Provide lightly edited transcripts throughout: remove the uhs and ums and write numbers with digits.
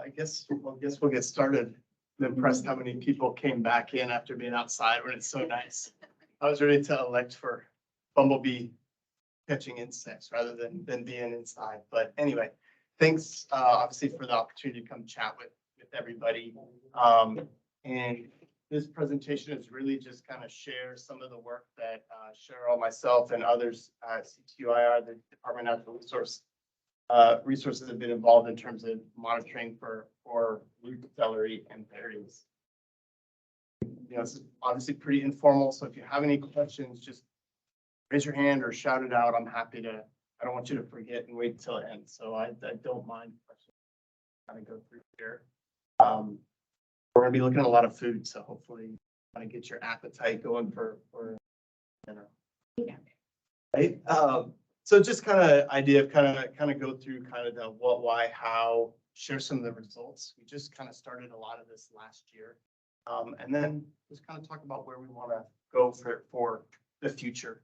I guess we'll get started. I'm impressed how many people came back in after being outside when it's so nice. I was ready to elect for bumblebee catching insects rather than being inside. But anyway, thanks obviously for the opportunity to come chat with everybody. And this presentation is really just kind of share some of the work that Cheryl, myself, and others at CTUIR, the Department of Natural Resources have been involved in terms of monitoring for root celery and berries. You know, it's obviously pretty informal, so if you have any questions, just raise your hand or shout it out. I'm happy to. I don't want you to forget and wait until it ends, so I don't mind questions. Kind of go through here. We're going to be looking at a lot of food, so hopefully kind of get your appetite going for dinner. Yeah. Right. So just kind of idea of kind of go through kind of the what, why, how, share some of the results. We just kind of started a lot of this last year, and then just kind of talk about where we want to go for the future.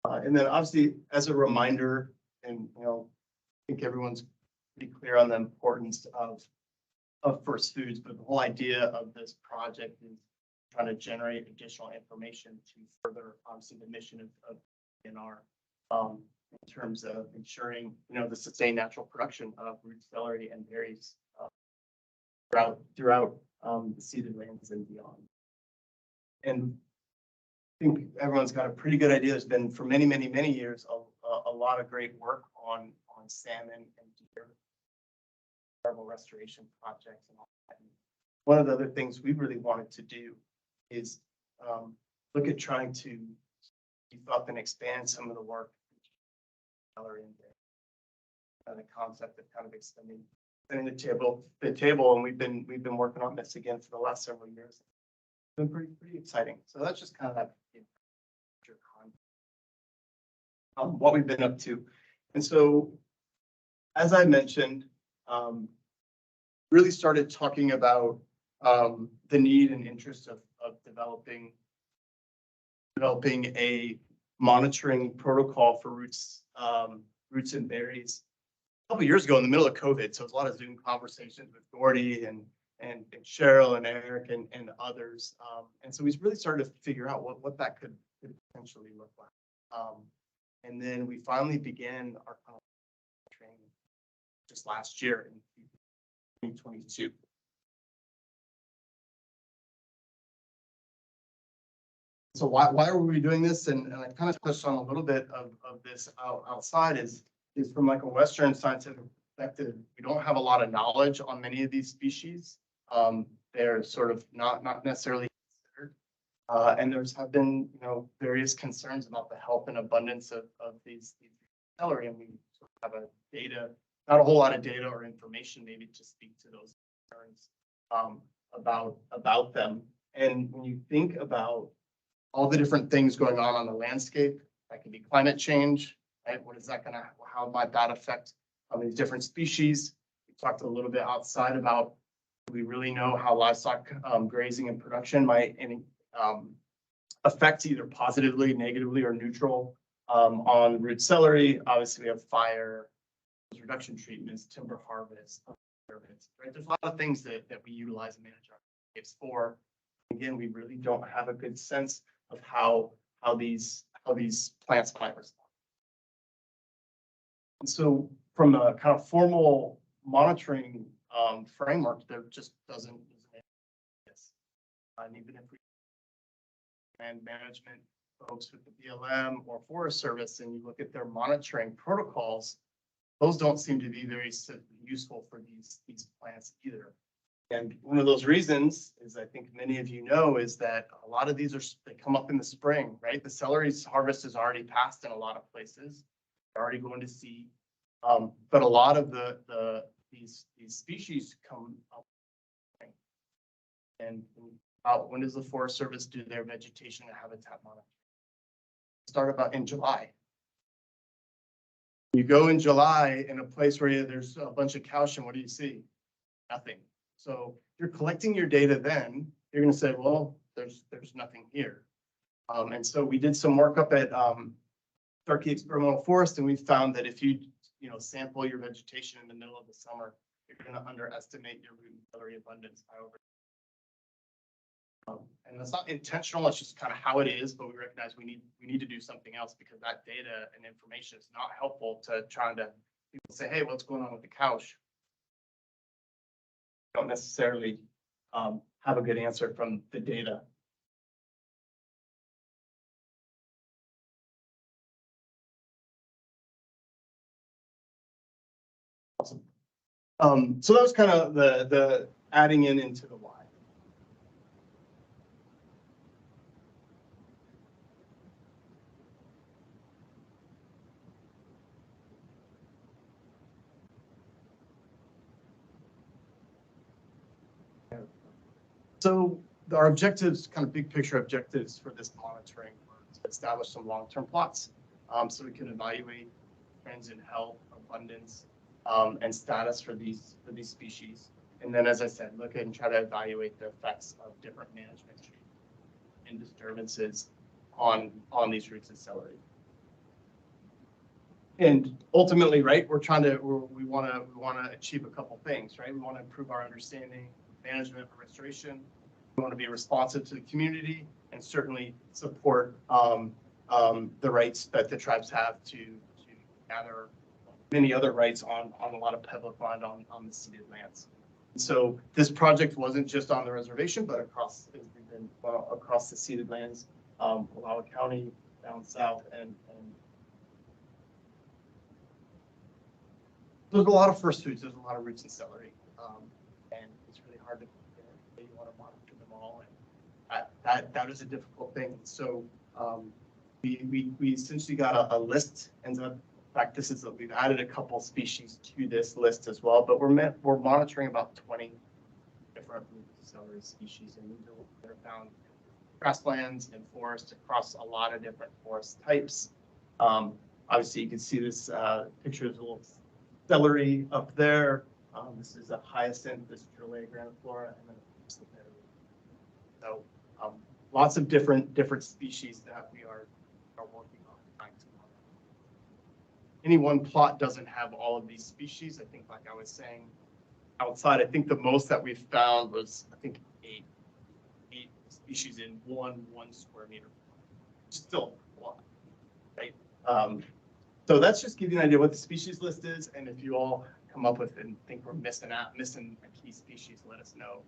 And then obviously as a reminder, and you know, I think everyone's pretty clear on the importance of first foods, but the whole idea of this project is trying to generate additional information to further obviously the mission of DNR. In terms of ensuring, you know, the sustained natural production of root celery and berries throughout the ceded lands and beyond. And I think everyone's got a pretty good idea. There's been for many years a lot of great work on salmon and deer, larval restoration projects, and all that. And one of the other things we really wanted to do is look at trying to keep up and expand some of the work. And the concept of kind of extending the table, and we've been working on this again for the last several years. It's been pretty exciting. So that's just kind of that what we've been up to. And so, as I mentioned, really started talking about the need and interest of developing a monitoring protocol for roots and berries. A couple of years ago, in the middle of COVID, so it was a lot of Zoom conversations with Gordy and Cheryl and Eric and others, and so we really started to figure out what that could potentially look like. And then we finally began our training just last year in 2022. So why are we doing this? And I kind of touched on a little bit of this outside is from like a Western scientific perspective, we don't have a lot of knowledge on many of these species. They're sort of not necessarily considered. And there's have been, you know, various concerns about the health and abundance of these celery, and we sort of have not a whole lot of data or information maybe to speak to those concerns about them. And when you think about all the different things going on the landscape, that could be climate change, right? What is that going to, how might that affect these different species? We talked a little bit outside about, do we really know how livestock grazing and production might affect either positively, negatively, or neutral on root celery? Obviously, we have fire, reduction treatments, timber harvest, right? There's a lot of things that we utilize and manage our landscapes for. Again, we really don't have a good sense of how these plants might respond. And so from a kind of formal monitoring framework, there just doesn't exist. And even if we land management folks with the BLM or Forest Service, and you look at their monitoring protocols, those don't seem to be very useful for these plants either. And one of those reasons is, I think many of you know, is that a lot of these they come up in the spring, right? The celery's harvest is already passed in a lot of places. They're already going to seed. But a lot of these species come up. And when does the Forest Service do their vegetation and habitat monitoring? Start about in July. You go in July in a place where there's a bunch of calcium, what do you see? Nothing. So if you're collecting your data then, you're going to say, well, there's nothing here. And so we did some work up at Starkey Experimental Forest, and we found that if you sample your vegetation in the middle of the summer, you're going to underestimate your root and celery abundance by over. And that's not intentional, it's just kind of how it is, but we recognize we need to do something else because that data and information is not helpful to trying to people say, hey, what's going on with the couch? Don't necessarily have a good answer from the data. Awesome. So that was kind of the adding into the why. So our objectives, kind of big picture objectives for this monitoring, were to establish some long-term plots, so we can evaluate trends in health, abundance, and status for these species. And then, as I said, look at and try to evaluate the effects of different management and disturbances on these roots and celery. And ultimately, right, we want to achieve a couple things, right? We want to improve our understanding, management, and restoration. We want to be responsive to the community and certainly support the rights that the tribes have to gather many other rights on a lot of public land on the ceded lands. So this project wasn't just on the reservation, but across the ceded lands, Wallowa County, down south, and there's a lot of first foods. There's a lot of roots and celery, and it's really hard to you want to monitor them all, and that is a difficult thing. So we essentially got a list. Ends up, in fact, we've added a couple species to this list as well, but we're monitoring about 20 different root and celery species, and these are found in grasslands and forests across a lot of different forest types. Obviously, you can see this picture of a little celery up there. This is a hyacinth, this is grandiflora, and then so lots of different species that we are working on trying to monitor. Any one plot doesn't have all of these species. I think, like I was saying, outside, I think the most that we found was, I think, eight species in one square meter. Still a lot, right? So that's just give you an idea what the species list is, and if you all come up with and think we're missing a key species, let us know.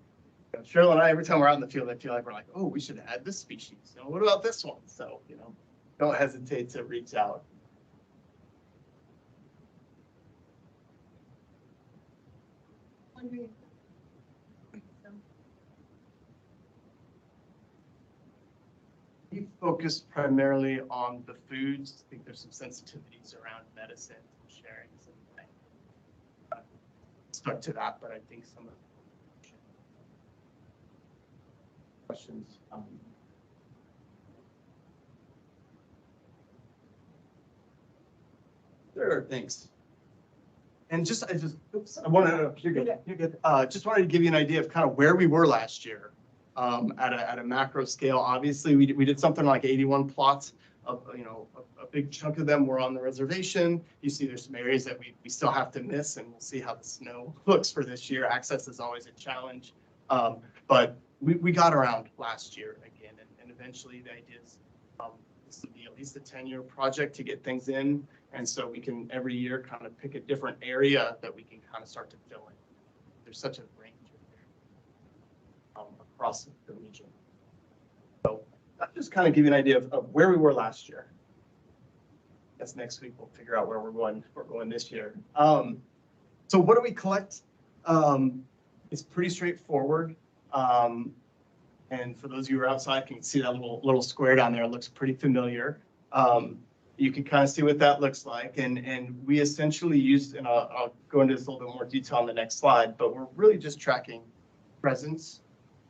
You know, Cheryl and I, every time we're out in the field, I feel like we're like, oh, we should add this species. You know, what about this one? So, you know, don't hesitate to reach out. We focus primarily on the foods. I think there's some sensitivities around medicine and sharing something. Stuck to that, but I think some of the questions. Sure, thanks. And I wanted to, you're good. Just wanted to give you an idea of kind of where we were last year. At a macro scale, obviously, we did something like 81 plots. A big chunk of them were on the reservation. You see, there's some areas that we still have to miss, and we'll see how the snow looks for this year. Access is always a challenge, but we got around last year again, and eventually the idea is this will be at least a 10-year project to get things in, and so we can every year kind of pick a different area that we can kind of start to fill in. There's such a range across the region. So that just kind of give you an idea of where we were last year. I guess next week we'll figure out where we're going this year. So what do we collect? It's pretty straightforward. And for those of you who are outside, you can see that little square down there. It looks pretty familiar. You can kind of see what that looks like. And we essentially used, and I'll go into this a little bit more detail on the next slide, but we're really just tracking presence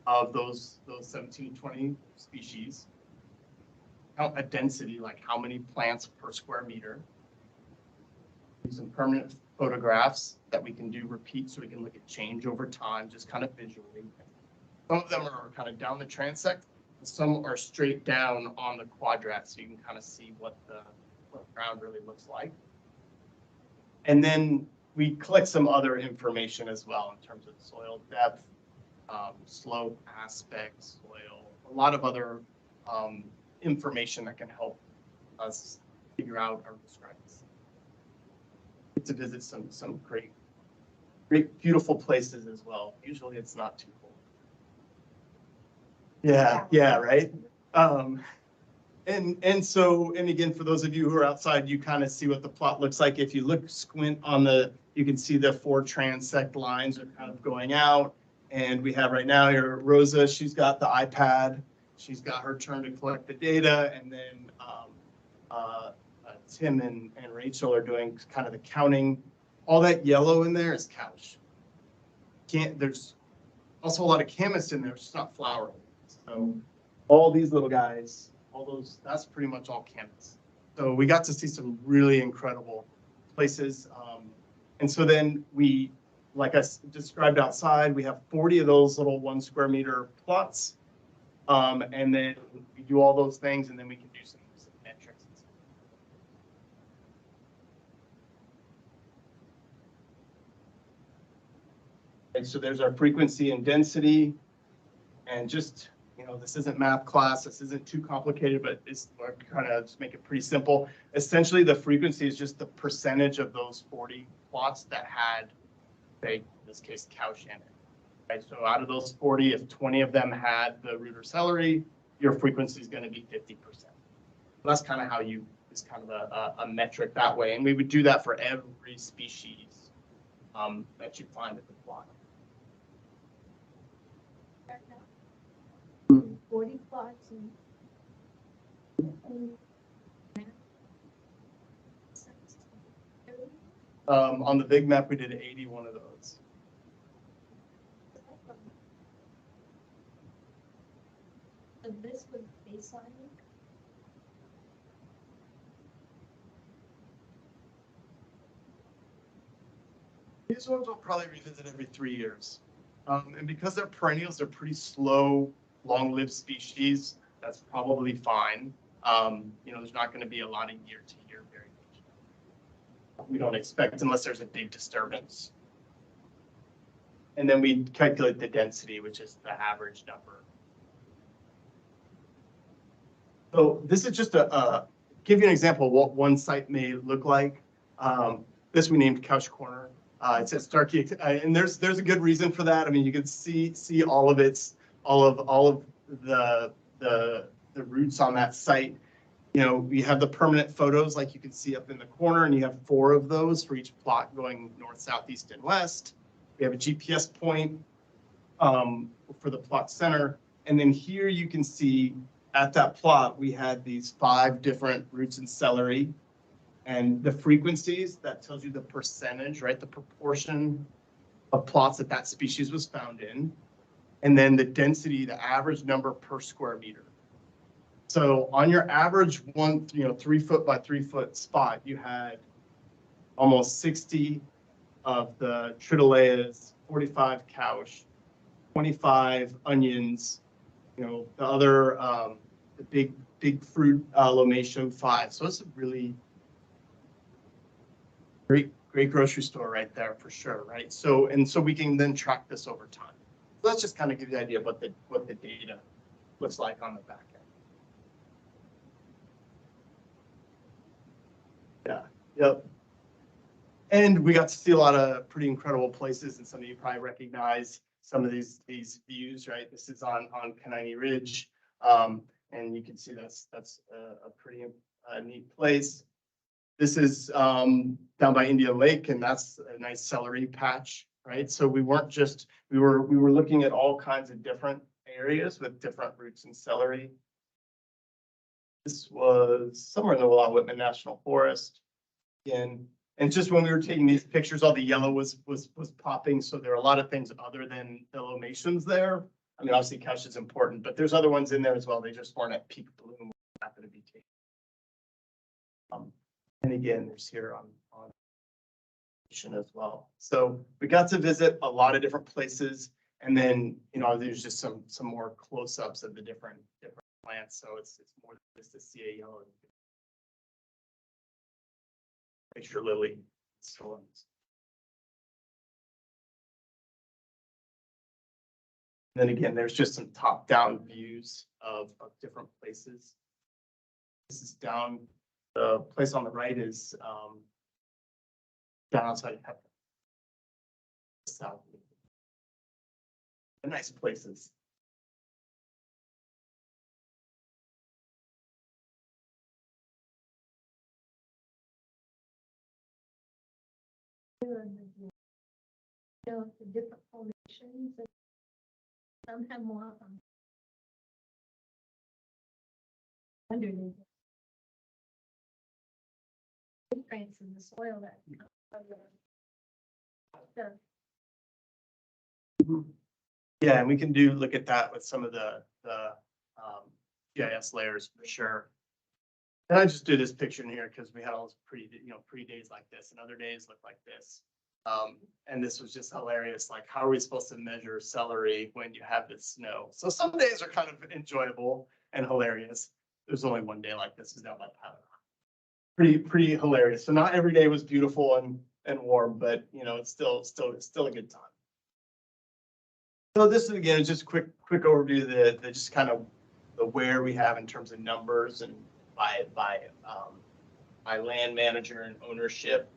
of those 17, 20 species. Count a density, like how many plants per square meter. Some permanent photographs that we can do repeat so we can look at change over time, just kind of visually. Some of them are kind of down the transect, and some are straight down on the quadrat, so you can kind of see what the ground really looks like. And then we collect some other information as well in terms of soil depth, slope, aspect, soil, a lot of other information that can help us figure out or describe this. Get to visit some great, beautiful places as well. Usually it's not too cold. Yeah, right. And again, for those of you who are outside, you kind of see what the plot looks like. If you look squint on you can see the 4 transect lines are kind of going out. And we have right now here Rosa, she's got the iPad. She's got her turn to collect the data. And then Tim and Rachel are doing kind of the counting. All that yellow in there is Cous. There's also a lot of Camas in there, it's just not flowering. So all these little guys, that's pretty much all Camas. So we got to see some really incredible places. And so then like I described outside, we have 40 of those little 1 square meter plots. And then we do all those things, and then we can do some metrics. And so there's our frequency and density. And just, this isn't math class. This isn't too complicated, but it's kind of just make it pretty simple. Essentially, the frequency is just the percentage of those 40 plots that had, say, in this case, Cous in it. Right? So out of those 40, if 20 of them had the root or celery, your frequency is going to be 50%. So that's kind of how it's kind of a metric that way. And we would do that for every species that you find at the plot. 40 plots on the big map, we did 81 of those. So this was baseline. These ones we'll probably revisit every 3 years. And because they're perennials, they're pretty slow, long-lived species. That's probably fine. There's not going to be a lot of year-to-year variation. We don't expect unless there's a big disturbance. And then we calculate the density, which is the average number. So this is just give you an example of what one site may look like. This we named Cous Corner. It's at Starkey, and there's a good reason for that. I mean, you can see all of the roots on that site. We have the permanent photos like you can see up in the corner, and you have 4 of those for each plot going north, south, east, and west. We have a GPS point for the plot center, and then here you can see at that plot we had these 5 different roots and celery. And the frequencies, that tells you the percentage, right? The proportion of plots that species was found in. And then the density, the average number per square meter. So on your average 3 foot by 3 foot spot, you had almost 60 of the Tritolaeas, 45 Cous, 25 onions, the other, the big fruit, Lomatium 5. So it's a really great grocery store right there for sure, right? So we can then track this over time. So let's just kind of give you the idea of what the data looks like on the back end. Yeah, yep. And we got to see a lot of pretty incredible places, and some of you probably recognize some of these views, right? This is on Canini Ridge, and you can see that's a pretty neat place. This is down by Indian Lake, and that's a nice celery patch, right? So we weren't just, we were looking at all kinds of different areas with different roots and celery. This was somewhere in the Willow-Whitman National Forest. Again, and just when we were taking these pictures, all the yellow was popping. So there are a lot of things other than the Lomatiums there. I mean, obviously Cous is important, but there's other ones in there as well. They just weren't at peak bloom. Happen to be taken. And again, there's here on as well. So we got to visit a lot of different places, and then there's just some more close-ups of the different plants. So it's more than just to see a yellow picture lily. So Then again, there's just some top-down views of different places. This is down, the place on the right is down outside of Pepper. South. They're nice places. You know, the different formations, and some have more underneath. Nutrients in the soil that. Yeah, and we can look at that with some of the GIS layers for sure. And I just do this picture in here because we had all those pretty days like this, and other days look like this. And this was just hilarious. Like, how are we supposed to measure celery when you have this snow? So some days are kind of enjoyable and hilarious. There's only one day like this is down by Powder. Pretty hilarious. So not every day was beautiful and warm, but it's still a good time. So this is again just a quick overview of the just kind of the where we have in terms of numbers and by land manager and ownership.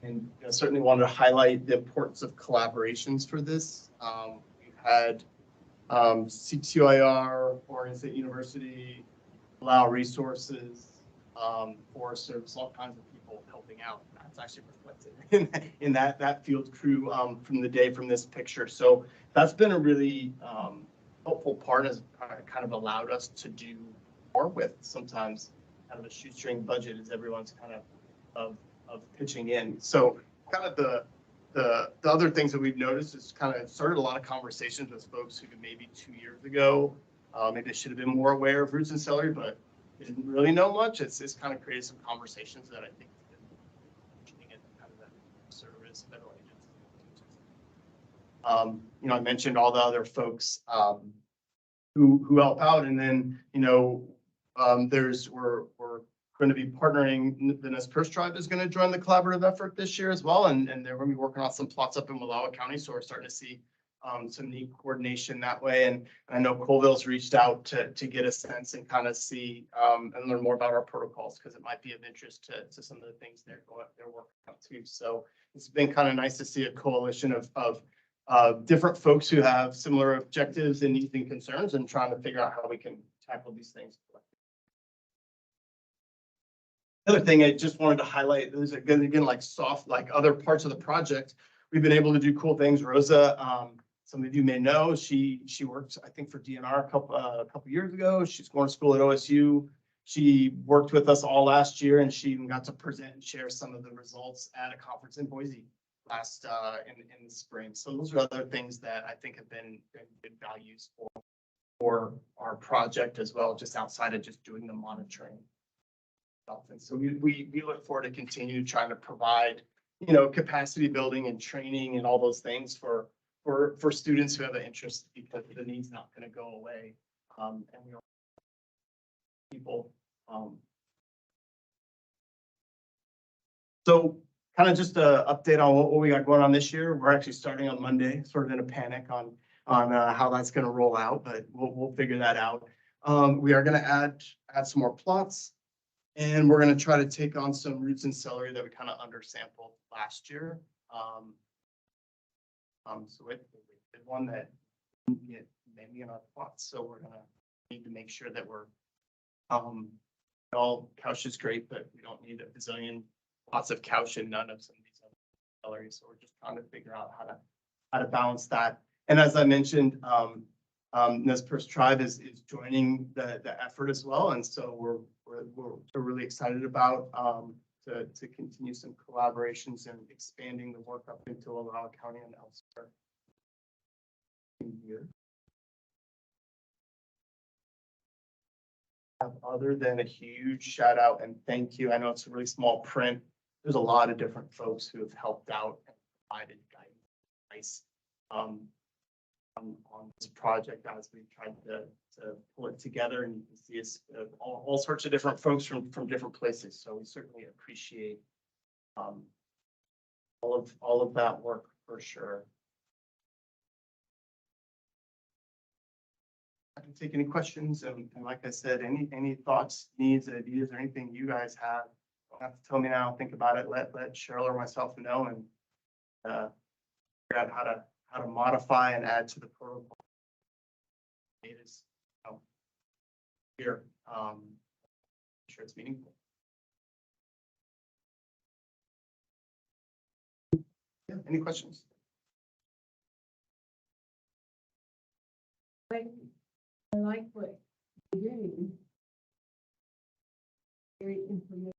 And I certainly wanted to highlight the importance of collaborations for this. We've had CTUIR, Oregon State University, Allow Resources, Forest Service, all kinds of people helping out. That's actually reflected in that field crew from this picture. So that's been a really helpful part, as kind of allowed us to do more with sometimes kind of a shoestring budget, as everyone's kind of pitching in. So kind of the other things that we've noticed is kind of started a lot of conversations with folks who maybe 2 years ago, maybe they should have been more aware of roots and celery, but they didn't really know much. It's kind of created some conversations that I think kind of that service federal agencies. I mentioned all the other folks who help out, and then we're going to be partnering. The Nez Perce tribe is going to join the collaborative effort this year as well, and they're going to be working on some plots up in Wallowa County. So we're starting to see some neat coordination that way. And I know Colville's reached out to get a sense and kind of see and learn more about our protocols, because it might be of interest to some of the things they're working on too. So it's been kind of nice to see a coalition of different folks who have similar objectives and needs and concerns, and trying to figure out how we can tackle these things. The other thing I just wanted to highlight is, again, like other parts of the project, we've been able to do cool things. Rosa, some of you may know, she worked, I think, for DNR a couple years ago. She's going to school at OSU. She worked with us all last year, and she even got to present and share some of the results at a conference in Boise last in the spring. So those are other things that I think have been good values for our project as well, just outside of just doing the monitoring. And so we look forward to continue trying to provide, capacity building and training and all those things for students who have an interest, because the need's not going to go away. And we don't people. So kind of just an update on what we got going on this year. We're actually starting on Monday, sort of in a panic on how that's going to roll out, but we'll figure that out. We are going to add some more plots. And we're going to try to take on some roots and celery that we kind of undersampled last year. So it's one that didn't get many in our plots. So we're going to need to make sure that we're all couch is great, but we don't need a bazillion plots of couch and none of some of these other celery. So we're just trying to figure out how to balance that. And as I mentioned, Nez Perce tribe is joining the effort as well, and so we're really excited about to continue some collaborations and expanding the work up into Wallowa County and elsewhere. Other than a huge shout out and thank you, I know it's a really small print. There's a lot of different folks who have helped out and provided guidance on this project as we tried to pull it together, and you can see it's all sorts of different folks from different places. So we certainly appreciate all of that work for sure. take any questions, and like I said, any thoughts, needs, ideas, or anything you guys have. Don't have to tell me now, think about it, let Cheryl or myself know, and figure out how to modify and add to the protocol. It is, here, I'm sure it's meaningful. Yeah, any questions? I like what you're doing. Very informational.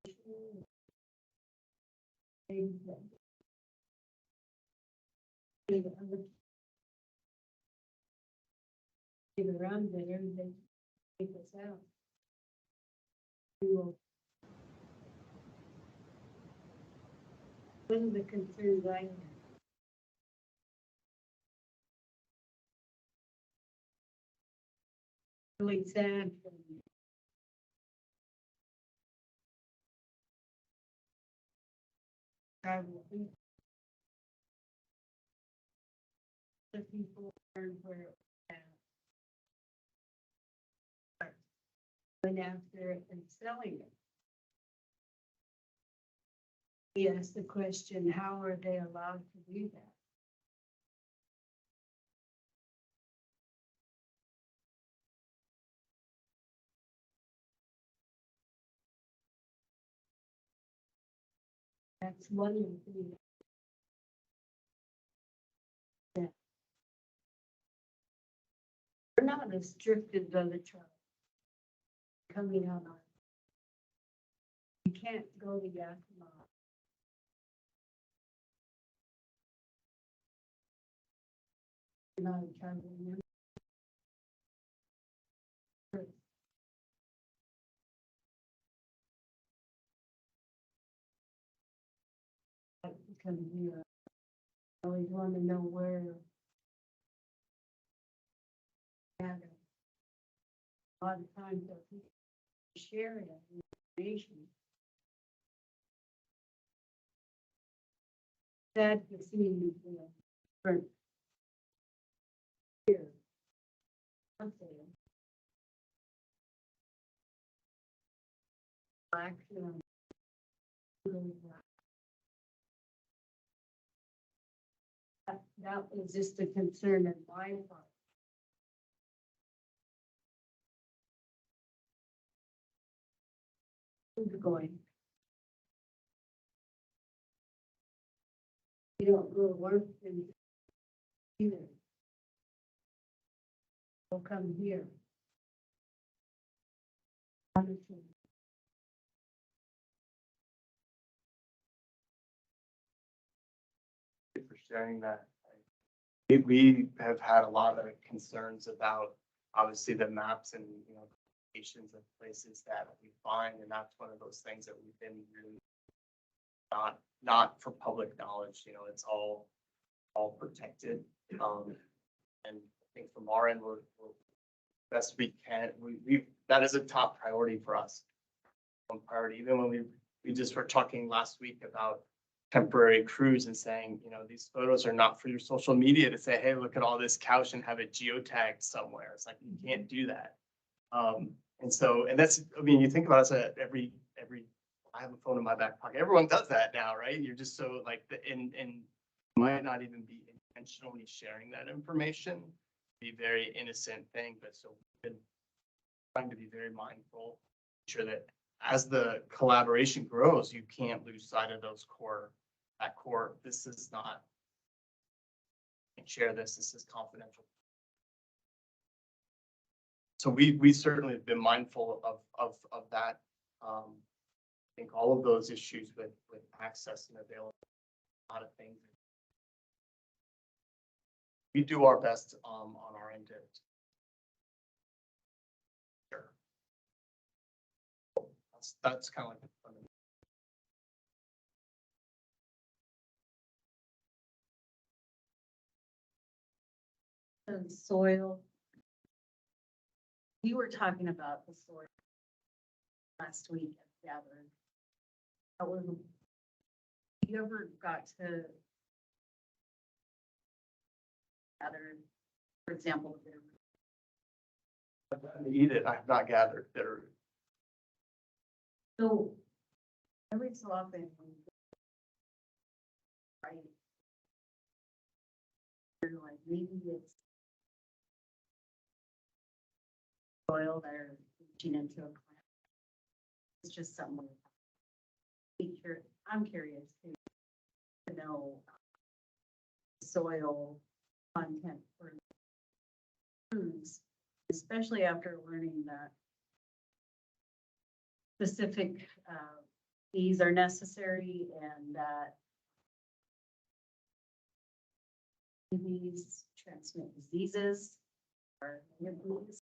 Things that get around there, they take us out. We will. One of the concerns I have. Really sad for me. Travel. The people learn where it's at. Went after it and selling it. He asked the question, how are they allowed to do that? That's one of the things. Yeah. We're not as strict as other tribes coming out on. You can't go to Yakima. You're not a tribal member. Come here. I always want to know where. And a lot of times they'll people share that information. Sad to see for here. I'm saying. Black, that was just a concern in my part. Who's going? You don't go to work and either. They'll come here. Honestly. Thank you for sharing that. We have had a lot of concerns about, obviously, the maps and, locations of places that we find, and that's one of those things that we've been really not for public knowledge, it's all protected. And I think from our end, we're best we can, that is a top priority for us. One priority, even when we just were talking last week about temporary crews and saying, these photos are not for your social media to say, hey, look at all this couch and have it geotagged somewhere. It's like, you can't do that. And that's, you think about it, I have a phone in my back pocket. Everyone does that now, right? You're just so like, and might not even be intentionally sharing that information, be a very innocent thing, but so we've been trying to be very mindful, sure that as the collaboration grows, you can't lose sight of those core, this is not, can't share this is confidential. So we certainly have been mindful of that. I think all of those issues with access and availability, a lot of things. We do our best on our end to sure. That's kind of like the fun. And soil. We were talking about the soil last week at the gathering. However, you ever got to gather, for example, Eat it. I have not gathered bitter. So every so often, right? You're like, maybe it's soil they're reaching into a plant. It's just something. I'm curious to know soil content for foods, especially after learning that specific fees are necessary and that these transmit diseases or disease.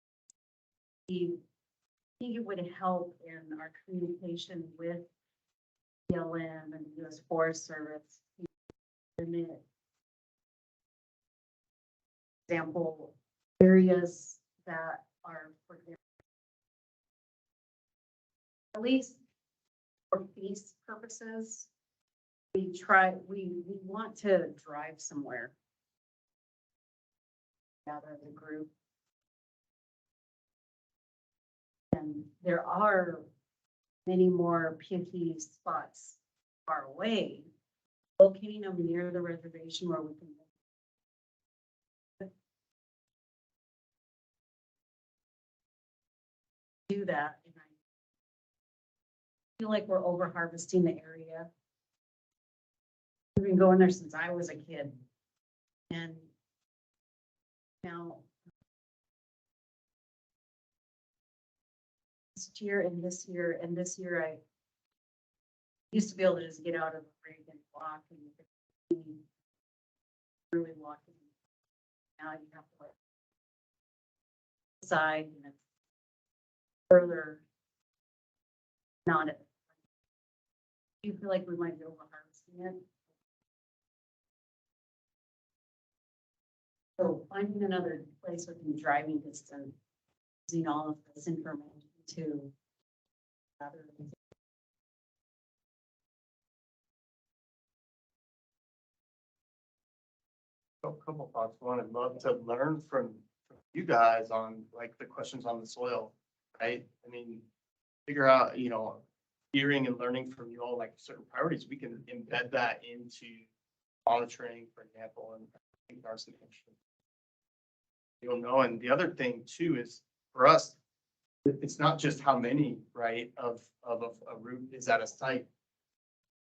I think it would help in our communication with BLM and the U.S. Forest Service. Limit example areas that are for example, at least for feast purposes. We want to drive somewhere. Gather the group. And there are many more PFP spots far away, locating them near the reservation where we can do that. And I feel like we're over harvesting the area. We've been going there since I was a kid. And now this year I used to be able to just get out of the rig and walk and really walking. Now you have to like side and it's further not it. Do you feel like we might be over harvesting it? So finding another place within driving distance, using all of this information to gather. A couple thoughts. One, I'd love to learn from you guys on like the questions on the soil, right? I mean, figure out, hearing and learning from you all, like certain priorities, we can embed that into monitoring, for example, and I think there's some interesting. You don't know. And the other thing too is for us, it's not just how many, right, of a root is at a site.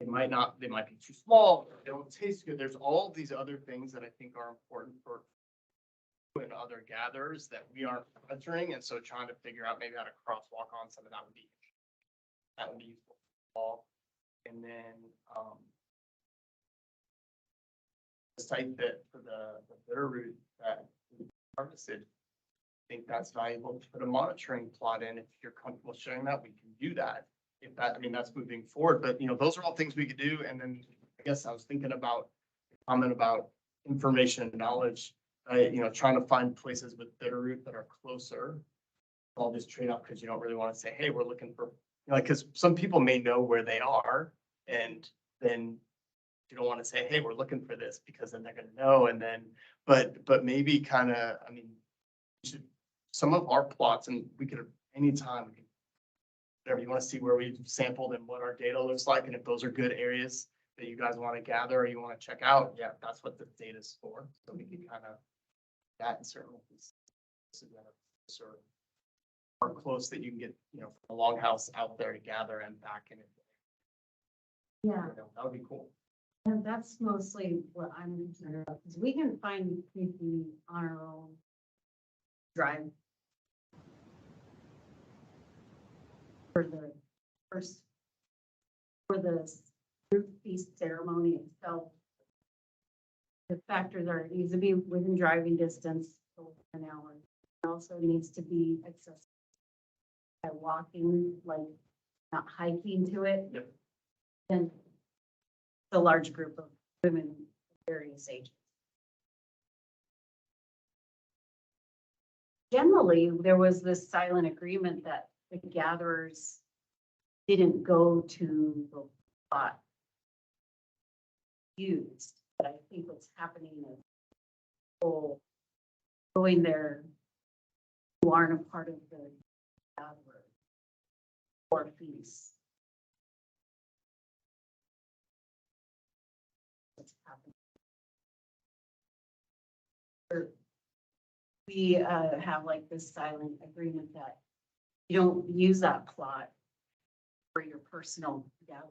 They might be too small, or they don't taste good. There's all these other things that I think are important for and other gatherers that we aren't monitoring. And so trying to figure out maybe how to crosswalk on some of that would be useful. And then the site that for the bitter root that we harvested, I think that's valuable to put a monitoring plot in. If you're comfortable sharing that, we can do that. If that, that's moving forward, but those are all things we could do. And then I guess I was thinking about the comment about information and knowledge, trying to find places with bitter root that are closer. All this trade off because you don't really want to say, hey, we're looking for, because some people may know where they are, and then you don't want to say, hey, we're looking for this because then they're going to know. And then, but maybe kind of, some of our plots, and we could anytime. Whatever you want to see where we've sampled and what our data looks like. And if those are good areas that you guys want to gather or you want to check out, yeah, that's what the data is for. So we can kind of that and certainly or close that you can get, from a longhouse out there to gather and back in it. Yeah, That would be cool. and that's mostly what I'm concerned about, because we can find PP on our own drive. For the fruit feast ceremony itself, the factors are, it needs to be within driving distance for an hour. It also needs to be accessible by walking, like not hiking to it. Yep. And a large group of women of various ages. Generally, there was this silent agreement that the gatherers didn't go to the spot used, but I think what's happening is people going there who aren't a part of the or fees. What's happening? We have like this silent agreement that you don't use that plot for your personal gallery.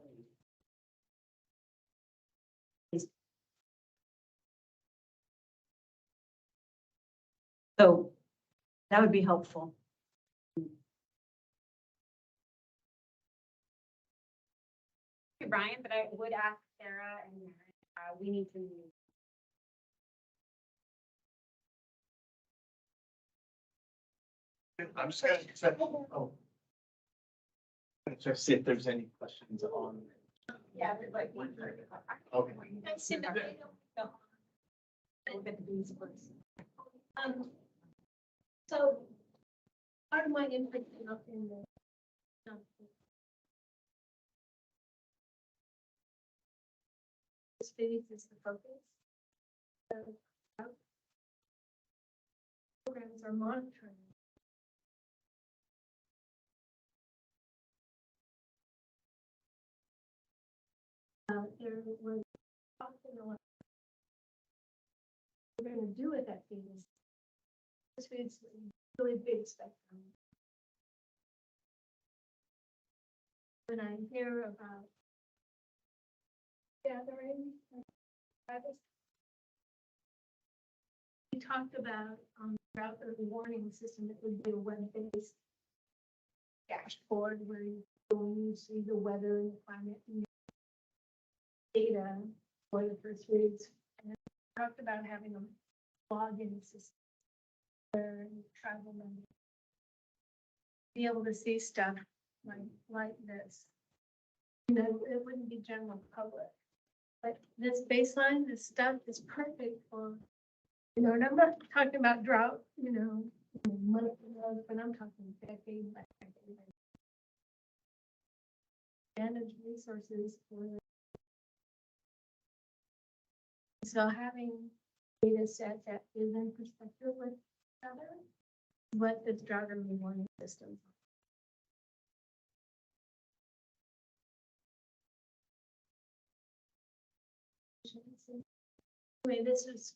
So that would be helpful. Brian, but I would ask Sarah and we need to. I'm just gonna check, oh. Gonna check, see if there's any questions on. Yeah, there's like one. Okay. So part of my input came up in the this phase is the focus. So, programs are monitoring. There was often a lot we're gonna do with that phase. This phase is a really big spectrum. When I hear about gathering, we talked about drought early warning system that would be a web-based dashboard where you go and you see the weather and the climate and data for the first weeks. And then we talked about having a login system where tribal members be able to see stuff like this. You know, it wouldn't be general public. But this baseline, this stuff is perfect for, you know, and I'm not talking about drought, you know, month to month, but I'm talking decade by decade. Manage resources for. So having data set that is in perspective with each other, what this drought early warning system. Anyway, this is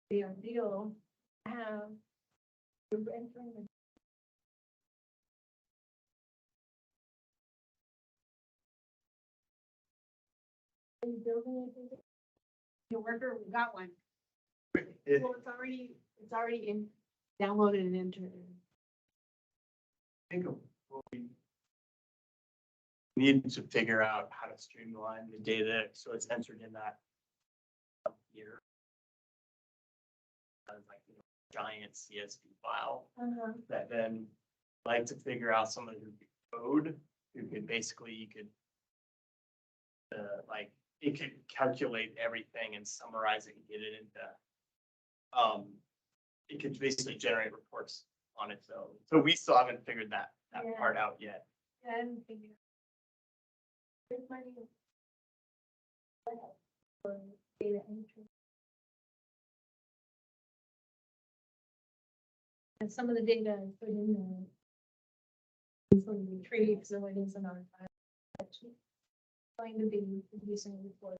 the ideal. Have the entering the are you building anything? Your worker, we got one. It- Well, it's already in, downloaded and entered. I think what we need to figure out how to streamline the data, so it's entered in that here. Like, you know, giant CSV file that then like to figure out someone who could code, who could basically, you could like, it could calculate everything and summarize it and get it into, it could basically generate reports on its own. So we still haven't figured that Yeah. part out yet. I didn't figure. There's money. For data entry. And some of the data is put in the. From the retrieve facilities and archives. Actually, going to be producing a report.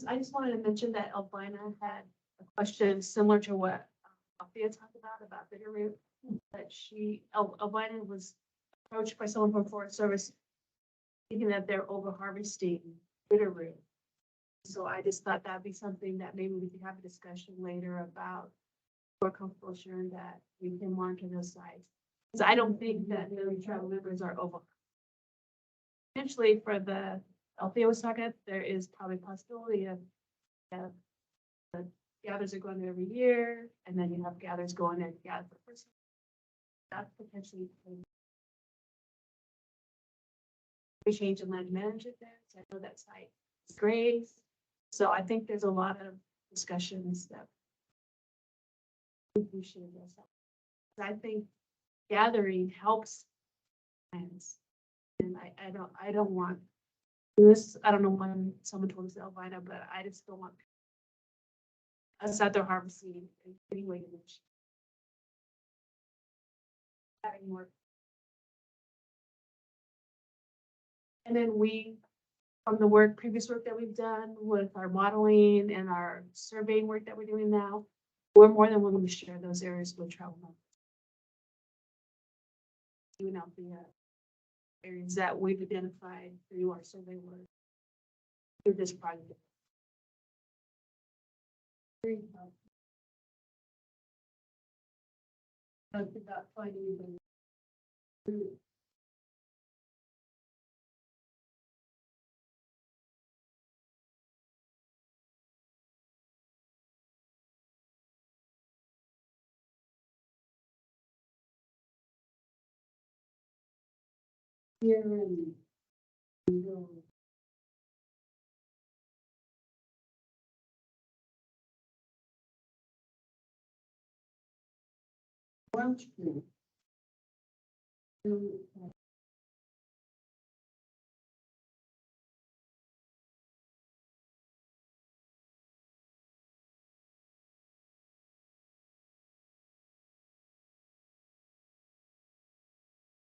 I just wanted to mention that Albina had a question similar to what Althea talked about Bitterroot. That Albina was approached by someone from Forest Service thinking that they're over harvesting Bitterroot. So I just thought that'd be something that maybe we could have a discussion later about. We're comfortable sharing that we can monitor those sites. Because I don't think that the tribal members are over. Potentially for the Althea was talking, there is probably a possibility of the gathers are going every year, and then you have gathers going and gather for first. That's potentially we change the land management there. So I know that site is great. So I think there's a lot of discussions that we should address. I think gathering helps plans, and I don't want This, I don't know when someone told us Elvina, but I just don't want us out there harvesting and getting away with it. Having more. And then we, from the work, previous work that we've done with our modeling and our surveying work that we're doing now, we're more than willing to share those areas with travel members. Even out the areas that we've identified through our survey work. Through this project. Talked about finding the. Here and. Orange tree.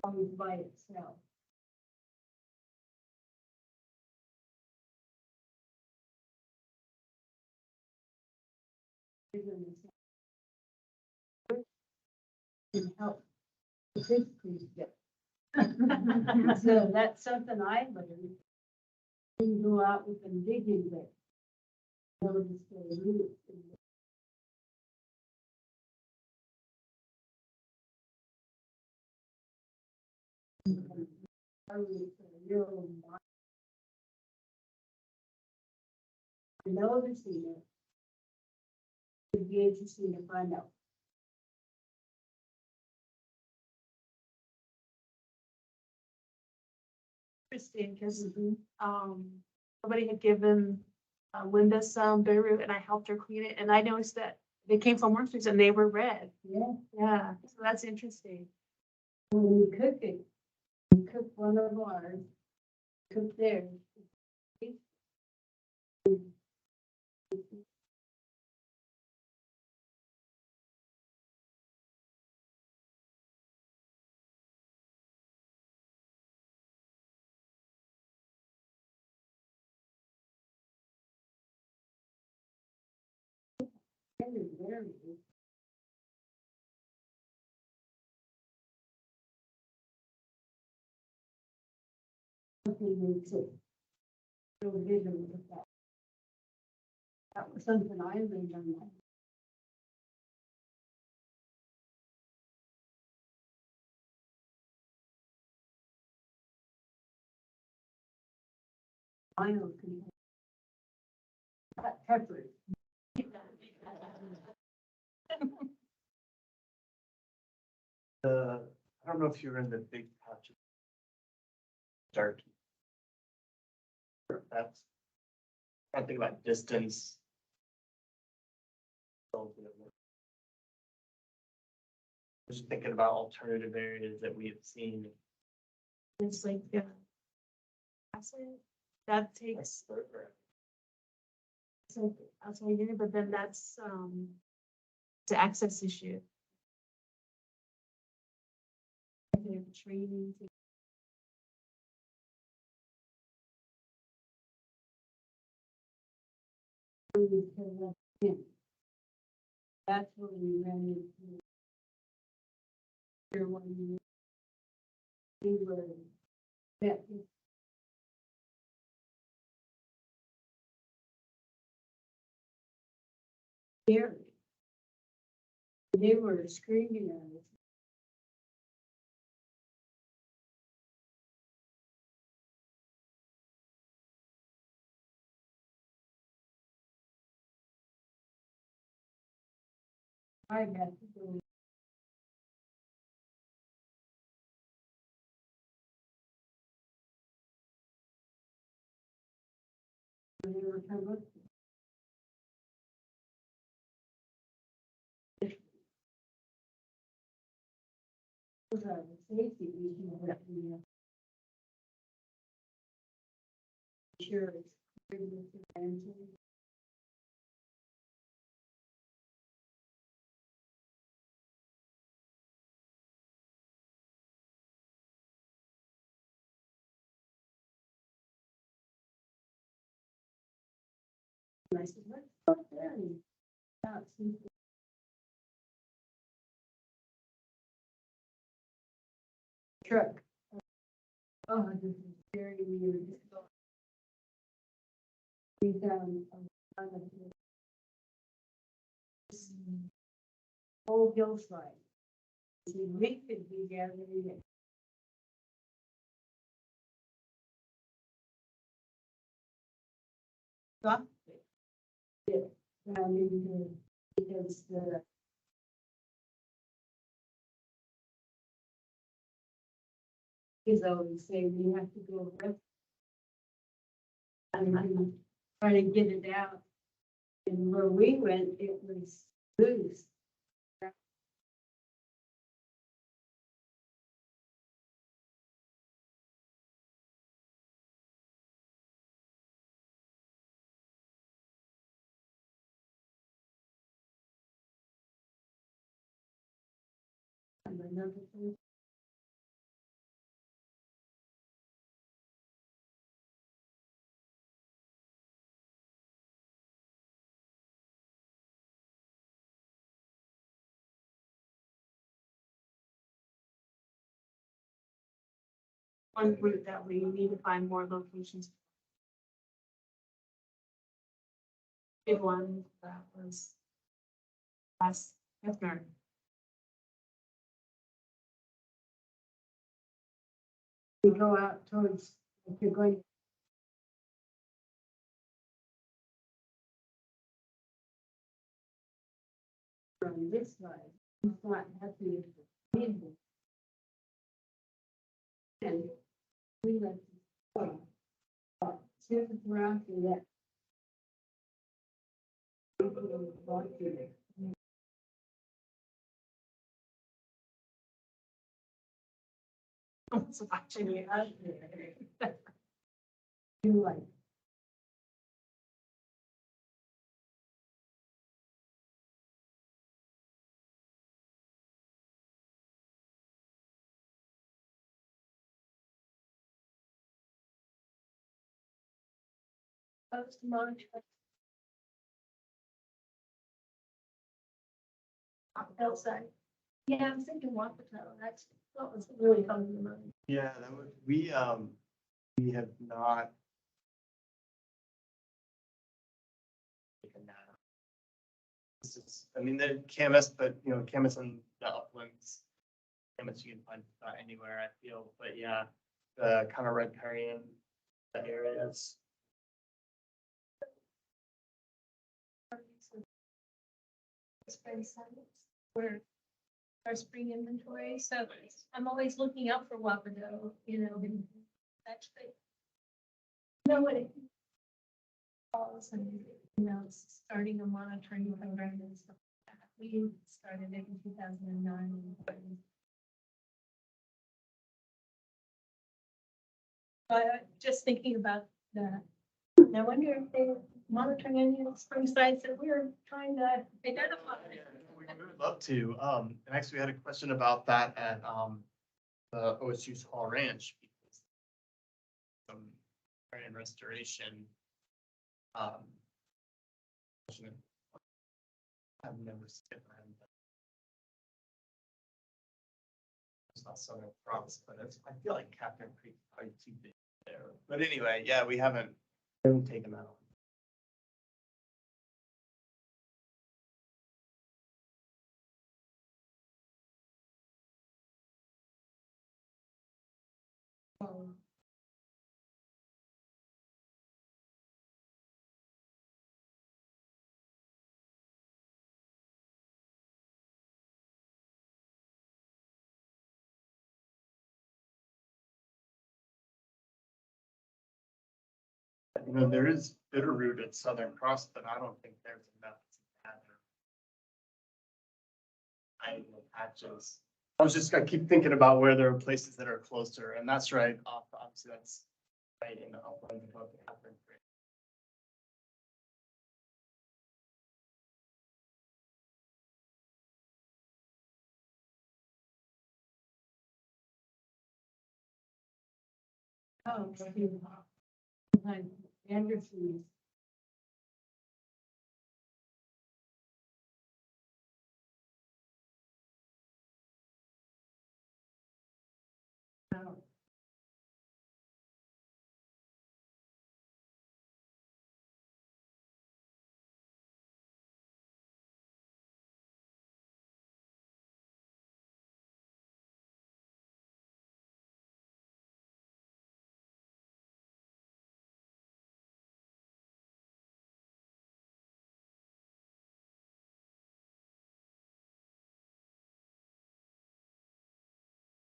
Always by itself. Can help the big trees get. So that's something I learned. You go out with them digging there. Notice the roots. Noticing it. It'd be interesting to find out. Interesting, because somebody had given Linda some beetroot and I helped her clean it, and I noticed that they came from orange trees and they were red. Yeah, Yeah, so that's interesting. when you cook it, you cook one of ours, cook theirs. Very. Something we took. No vision with that. That was something I learned on that. I know. Peppers. I don't know if you were in the big patch. Dark. That's. I think about distance. Just thinking about alternative areas that we have seen. It's like, acid, that takes, so outside unit, but then that's, the access issue. Training. That's what we ran into. Here when we were. That was scary. They were screaming at us. I got to go. When they were coming. Those are the safety issues that we have. Sure. It's very disadvantaged. And I said, let's go there and see. Truck. Oh, this is very weird. We found a lot of this whole hillside. See, we could be gathering it. Stop it. Yeah, down into, because the he's always saying you have to go with. And I'm trying to get it out. And where we went, it was loose. And another thing. One route that we need to find more locations. Big one that was last Hefner. We go out towards, if you're going. From this side, it's not happy with the people. And we let. Here's the ground for that. It's watching you. You like. Post monitor. Outside. Yeah, I'm thinking Wapato, that was really coming to mind. Yeah, that would, we have not. Taken that up. This is, I mean, the Camas, but you know, Camas on the uplands. Camas you can find anywhere, I feel, but yeah, the kind of riparian areas. Spring summits, where our spring inventory, so I'm always looking out for Wapato, you know, and actually. Know what it calls and, you know, starting a monitoring program and stuff like that. We started it in 2009. But just thinking about that, I wonder if they're monitoring any of the spring sites that we're trying to identify. We would love to, and actually we had a question about that at, the OSU's Hall Ranch. Because some and restoration. I've never seen that. It's not Southern Cross, but it's, I feel like Captain Creek is probably too big there. But anyway, yeah, we haven't taken that on. You know, there is Bitterroot at Southern Cross, but I don't think there's enough to gather. I patches. I keep thinking about where there are places that are closer, and that's right. Obviously, that's right in the uplands above the Catherine Bridge. Oh, behind Endress.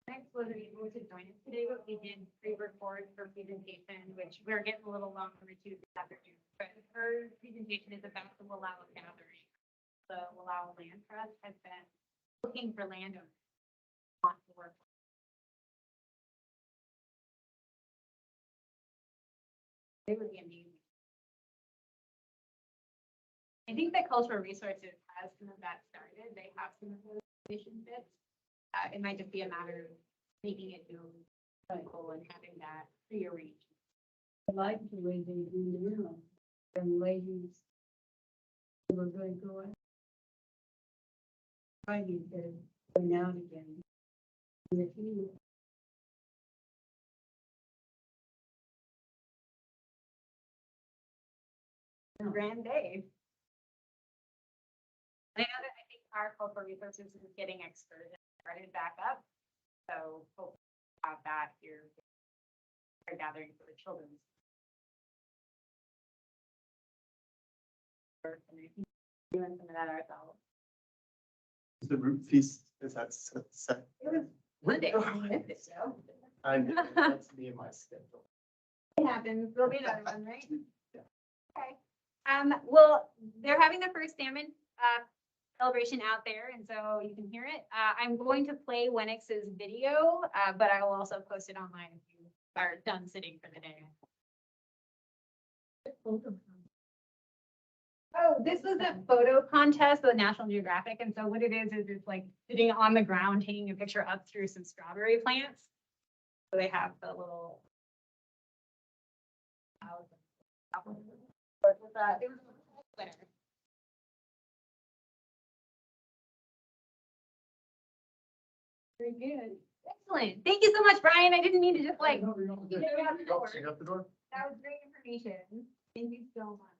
Thanks for being able to join us today, but we did pre-record for presentation, which we're getting a little long for the this afternoon. But her presentation is about the Wallowa gathering. The Wallowa Land Trust has been looking for landowners who want to work. It would be amazing. I think that Cultural Resources has some of that started. They have some of those mission bits. It might just be a matter of making it known to people and having that prearranged. I like the way they do the room. And ladies were going to go out. Friday, they're going out again. And if you Grande. I know that I think our Cultural Resources is getting excursions started back up. So hopefully we'll have that here. They're gathering for the children's. And I think we're doing some of that ourselves. The root feast, is that set? It was Monday. I missed it, so. I know, that's me and my schedule. It happens. There'll be another one, right? Yeah. Okay. Well, they're having the first salmon, celebration out there, and so you can hear it. I'm going to play Wenix's video, but I will also post it online if you are done sitting for the day. Oh, this was a photo contest with National Geographic, and so what it is it's like sitting on the ground, taking a picture up through some strawberry plants. So they have the little. It was a winner. very good. Excellent. Thank you so much, Brian. I didn't mean to just like. You got the door? That was great information. Thank you so much.